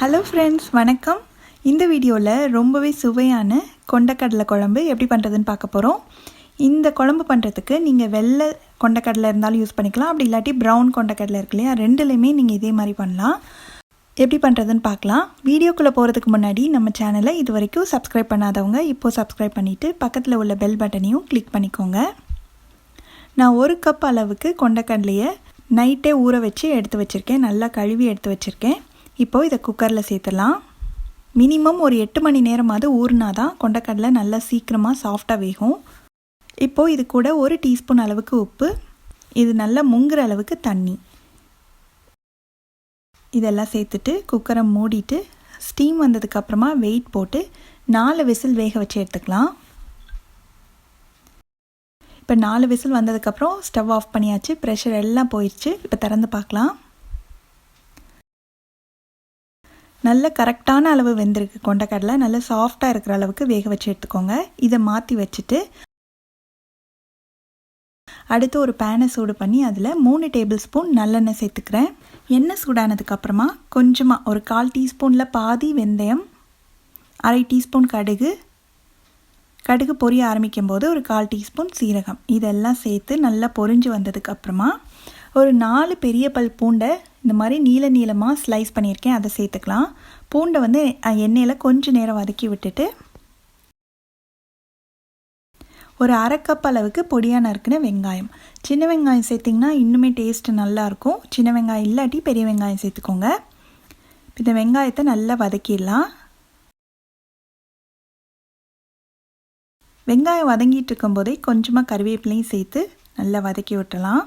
Hello friends, வணக்கம். இந்த வீடியோவில் ரொம்பவே சுவையான கொண்டக்கடலை குழம்பு எப்படி பண்ணுறதுன்னு பார்க்க போகிறோம். இந்த குழம்பு பண்ணுறதுக்கு நீங்கள் வெள்ளை கொண்டக்கடலை இருந்தாலும் யூஸ் பண்ணிக்கலாம், அப்படி இல்லாட்டி ப்ரௌன் கொண்டக்கடலை இருக்கு இல்லையா, ரெண்டுலேயுமே நீங்கள் இதே மாதிரி பண்ணலாம். எப்படி பண்ணுறதுன்னு பார்க்கலாம். வீடியோக்குள்ளே போகிறதுக்கு முன்னாடி நம்ம சேனலை இது வரைக்கும் சப்ஸ்கிரைப் பண்ணாதவங்க இப்போது சப்ஸ்கிரைப் பண்ணிவிட்டு பக்கத்தில் உள்ள பெல் பட்டனையும் கிளிக் பண்ணிக்கோங்க. நான் 1 கப் அளவுக்கு கொண்டக்கடலையை நைட்டே ஊற வச்சு எடுத்து வச்சுருக்கேன். நல்லா கழுவி எடுத்து வச்சுருக்கேன். இப்போது இதை குக்கரில் சேர்த்துடலாம். மினிமம் ஒரு 8 மணி நேரமாவது ஊறினா தான் கொண்டக்கடலை நல்லா சீக்கிரமாக சாஃப்டாக வேகும். இப்போது இது கூட 1 டீஸ்பூன் அளவுக்கு உப்பு, இது நல்லா முங்குற அளவுக்கு தண்ணி, இதெல்லாம் சேர்த்துட்டு குக்கரை மூடிட்டு ஸ்டீம் வந்ததுக்கப்புறமா வெயிட் போட்டு 4 விசில் வேக வச்சு எடுத்துக்கலாம். இப்போ 4 விசில் வந்ததுக்கப்புறம் ஸ்டவ் ஆஃப் பண்ணியாச்சு. ப்ரெஷர் எல்லாம் போயிடுச்சு. இப்போ திறந்து பார்க்கலாம். நல்ல கரெக்டான அளவு வெந்திருக்கு கொண்டக்கடலை. நல்ல சாஃப்டாக இருக்கிற அளவுக்கு வேக வச்சு எடுத்துக்கோங்க. இதை மாற்றி வச்சுட்டு அடுத்து ஒரு பேனை சூடு பண்ணி அதில் 3 டேபிள் ஸ்பூன் நல்லெண்ணெய் சேர்த்துக்கிறேன். எண்ணெய் சூடானதுக்கப்புறமா கொஞ்சமாக ஒரு 1/4 டீஸ்பூனில் பாதி வெந்தயம், 1/2 டீஸ்பூன் கடுகு பொரிய ஆரம்பிக்கும் போது ஒரு 1/4 டீஸ்பூன் சீரகம், இதெல்லாம் சேர்த்து நல்லா பொரிஞ்சு வந்ததுக்கப்புறமா ஒரு 4 பெரிய பல் பூண்டை இந்த மாதிரி நீளமாக ஸ்லைஸ் பண்ணியிருக்கேன், அதை சேர்த்துக்கலாம். பூண்டை வந்து எண்ணெயில் கொஞ்சம் நேரம் வதக்கி விட்டுட்டு ஒரு 1/2 கப் அளவுக்கு பொடியாக நறுக்கின வெங்காயம், சின்ன வெங்காயம் சேர்த்திங்கன்னா இன்னுமே டேஸ்ட்டு நல்லாயிருக்கும். சின்ன வெங்காயம் இல்லாட்டி பெரிய வெங்காயம் சேர்த்துக்கோங்க. இந்த வெங்காயத்தை நல்லா வதக்கிடலாம். வெங்காயம் வதங்கிட்டு இருக்கும்போதே கொஞ்சமாக கருவேப்பிலையும் சேர்த்து நல்லா வதக்கி விட்டுலாம்.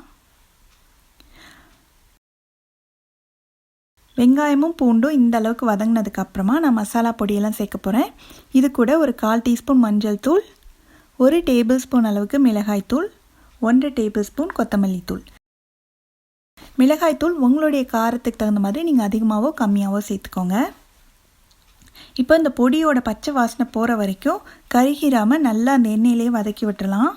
வெங்காயமும் பூண்டும் இந்த அளவுக்கு வதங்கினதுக்கு அப்புறமா நான் மசாலா பொடியெல்லாம் சேர்க்க போகிறேன். இது கூட ஒரு 1/4 டீஸ்பூன் மஞ்சள் தூள், 1 டேபிள் ஸ்பூன் அளவுக்கு மிளகாய் தூள், 1 டேபிள் ஸ்பூன் கொத்தமல்லி தூள். மிளகாய் தூள் உங்களுடைய காரத்துக்கு தகுந்த மாதிரி நீங்கள் அதிகமாகவோ கம்மியாகவோ சேர்த்துக்கோங்க. இப்போ இந்த பொடியோட பச்சை வாசனை போகிற வரைக்கும் கருகிராமல் நல்லா அந்த எண்ணெயிலே வதக்கி விட்டுறலாம்.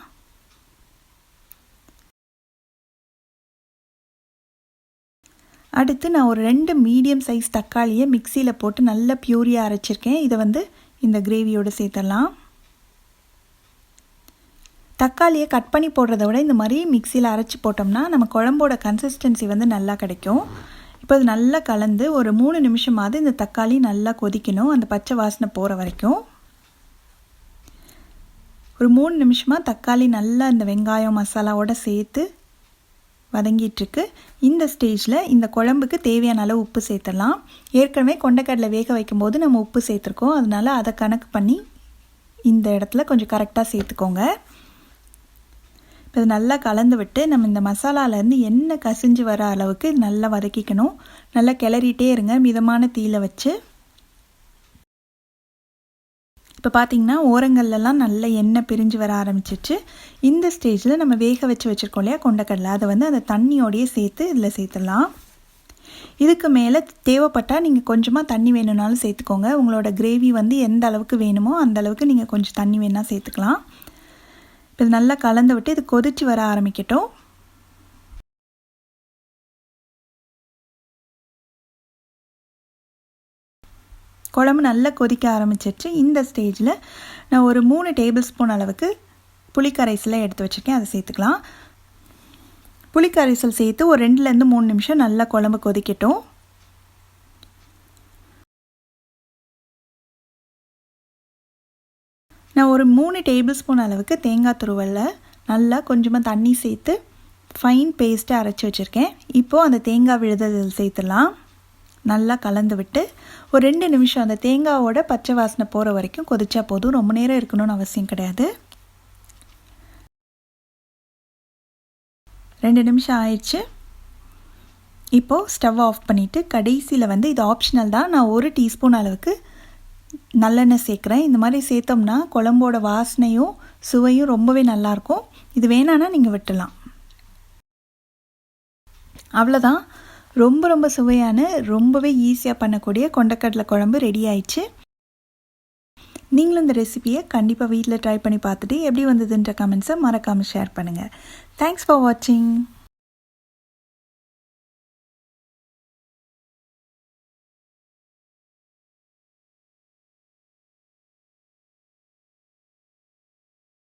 அடுத்து நான் ஒரு 2 மீடியம் சைஸ் தக்காளியை மிக்சியில் போட்டு நல்லா பியூரியாக அரைச்சிருக்கேன். இதை வந்து இந்த கிரேவியோடு சேர்த்துடலாம். தக்காளியை கட் பண்ணி போடுறத விட இந்த மாதிரி மிக்சியில் அரைச்சி போட்டோம்னா நம்ம குழம்போட கன்சிஸ்டன்சி வந்து நல்லா கிடைக்கும். இப்போ அது நல்லா கலந்து ஒரு 3 நிமிஷமாவது இந்த தக்காளி நல்லா கொதிக்கணும், அந்த பச்சை வாசனை போகிற வரைக்கும். ஒரு 3 நிமிஷமாக தக்காளி நல்லா இந்த வெங்காயம் மசாலாவோடு சேர்த்து வதங்கிட்டுருக்கு. இந்த ஸ்டேஜில் இந்த குழம்புக்கு தேவையான அளவு உப்பு சேர்த்துடலாம். ஏற்கனவே கொண்டக்கடலை வேக வைக்கும்போது நம்ம உப்பு சேர்த்துருக்கோம், அதனால் அதை கணக்கு பண்ணி இந்த இடத்துல கொஞ்சம் கரெக்டாக சேர்த்துக்கோங்க. இப்போ இது நல்லா கலந்து விட்டு நம்ம இந்த மசாலாலேருந்து எண்ணெய் கசிஞ்சு வர அளவுக்கு நல்லா வதக்கிக்கணும். நல்லா கிளறிட்டே இருங்க மிதமான தீயில வச்சு. இப்போ பார்த்திங்கன்னா ஓரங்கள்லாம் நல்ல எண்ணெய் பிரிஞ்சு வர ஆரம்பிச்சிச்சு. இந்த ஸ்டேஜில் நம்ம வேக வச்சுருக்கோம் இல்லையா கொண்டக்கடலை, அதை வந்து அந்த தண்ணியோடையே சேர்த்து இதில் சேர்த்துடலாம். இதுக்கு மேலே தேவைப்பட்டால் நீங்கள் கொஞ்சமாக தண்ணி வேணும்னாலும் சேர்த்துக்கோங்க. உங்களோட கிரேவி வந்து எந்த அளவுக்கு வேணுமோ அந்த அளவுக்கு நீங்கள் கொஞ்சம் தண்ணி வேணால் சேர்த்துக்கலாம். இப்போ இது நல்லா கலந்து விட்டு இது கொதிச்சு வர ஆரம்பிக்கட்டும். குழம்பு நல்லா கொதிக்க ஆரம்பிச்சிருச்சு. இந்த ஸ்டேஜில் நான் ஒரு 3 டேபிள் ஸ்பூன் அளவுக்கு புளிக்கரைசலை எடுத்து வச்சுருக்கேன், அதை சேர்த்துக்கலாம். புளிக்கரைசல் சேர்த்து ஒரு 2லேருந்து 3 நிமிஷம் நல்லா குழம்பு கொதிக்கட்டும். நான் ஒரு 3 டேபிள் ஸ்பூன் அளவுக்கு தேங்காய் துருவலில் நல்லா கொஞ்சமாக தண்ணி சேர்த்து ஃபைன் பேஸ்ட்டை அரைச்சி வச்சுருக்கேன். இப்போது அந்த தேங்காய் விழுதல் சேர்த்துடலாம். நல்லா கலந்து விட்டு ஒரு 2 நிமிஷம் அந்த தேங்காவோட பச்சை வாசனை போகிற வரைக்கும் கொதிச்சா போதும். ரொம்ப நேரம் இருக்கணும்னு அவசியம் கிடையாது. 2 நிமிஷம் ஆயிடுச்சு. இப்போது ஸ்டவ் ஆஃப் பண்ணிவிட்டு கடைசியில் வந்து இது ஆப்ஷனல் தான், நான் 1 டீஸ்பூன் அளவுக்கு நல்லெண்ணெய் சேர்க்குறேன். இந்த மாதிரி சேர்த்தோம்னா குழம்போட வாசனையும் சுவையும் ரொம்பவே நல்லாயிருக்கும். இது வேணான்னா நீங்கள் விட்டுடலாம். அவ்வளோதான், ரொம்ப சுவையான ரொம்பவே ஈஸியாக பண்ணக்கூடிய கொண்டக்கடலை குழம்பு ரெடி ஆயிடுச்சு. நீங்களும் இந்த ரெசிபியை கண்டிப்பாக வீட்டில் ட்ரை பண்ணி பார்த்துட்டு எப்படி வந்ததுன்ற கமெண்ட்ஸை மறக்காமல் ஷேர் பண்ணுங்கள். தேங்க்ஸ் ஃபார் வாட்சிங்.